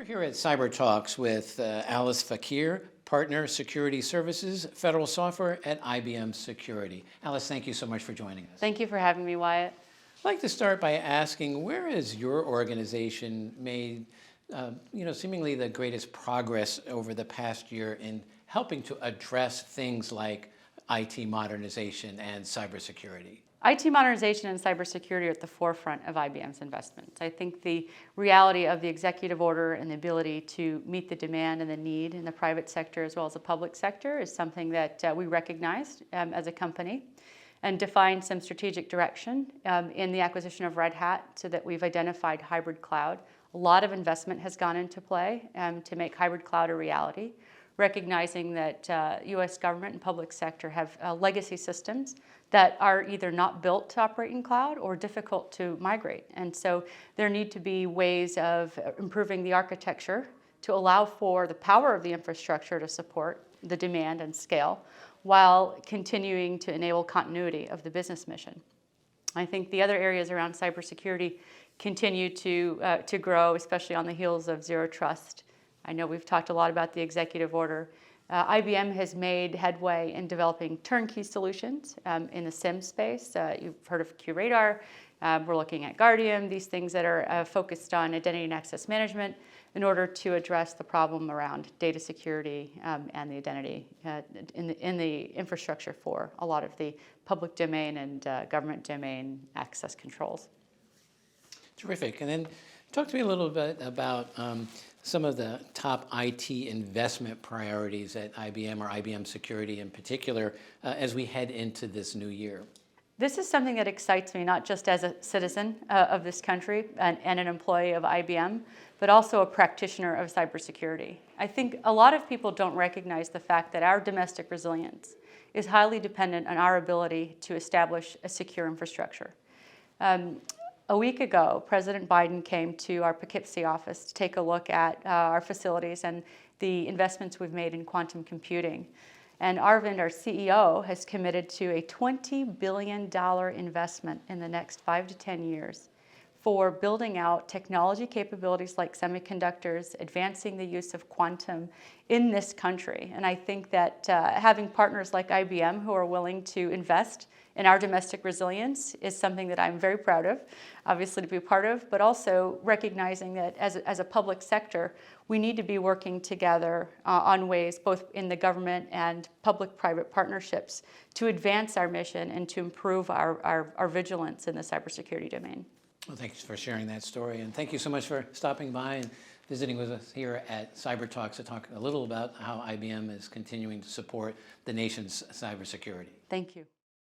Here at CyberTalks with Alice Fakir, Partner Security Services, Federal Software at IBM Security. Alice, thank you so much for joining us. Thank you for having me, Wyatt. I'd like to start by asking, where has your organization made seemingly the greatest progress over the past year in helping to address things like IT modernization and cybersecurity? IT modernization and cybersecurity are at the forefront of IBM's investments. I think the reality of the executive order and the ability to meet the demand and the need in the private sector as well as the public sector is something that we recognized as a company and defined some strategic direction in the acquisition of Red Hat so that we've identified hybrid cloud. A lot of investment has gone into play to make hybrid cloud a reality, recognizing that U.S. government and public sector have legacy systems that are either not built to operate in cloud or difficult to migrate. And so there need to be ways of improving the architecture to allow for the power of the infrastructure to support the demand and scale while continuing to enable continuity of the business mission. I think the other areas around cybersecurity continue to grow, especially on the heels of zero trust. I know we've talked a lot about the executive order. IBM has made headway in developing turnkey solutions in the SIEM space. You've heard of QRadar. We're looking at Guardium, these things that are focused on identity and access management in order to address the problem around data security and the identity in the infrastructure for a lot of the public domain and government domain access controls. Terrific. And then talk to me a little bit about some of the top IT investment priorities at IBM or IBM Security in particular as we head into this new year. This is something that excites me, not just as a citizen of this country and an employee of IBM, but also a practitioner of cybersecurity. I think a lot of people don't recognize the fact that our domestic resilience is highly dependent on our ability to establish a secure infrastructure. A week ago, President Biden came to our Poughkeepsie office to take a look at our facilities and the investments we've made in quantum computing. And Arvind, our CEO, has committed to a $20 billion investment in the next 5 to 10 years for building out technology capabilities like semiconductors, advancing the use of quantum in this country. And I think that having partners like IBM who are willing to invest in our domestic resilience is something that I'm very proud of, obviously to be part of, but also recognizing that as a public sector, we need to be working together on ways, both in the government and public-private partnerships, to advance our mission and to improve our vigilance in the cybersecurity domain. Well, thank you for sharing that story, and thank you so much for stopping by and visiting with us here at CyberTalks to talk a little about how IBM is continuing to support the nation's cybersecurity. Thank you.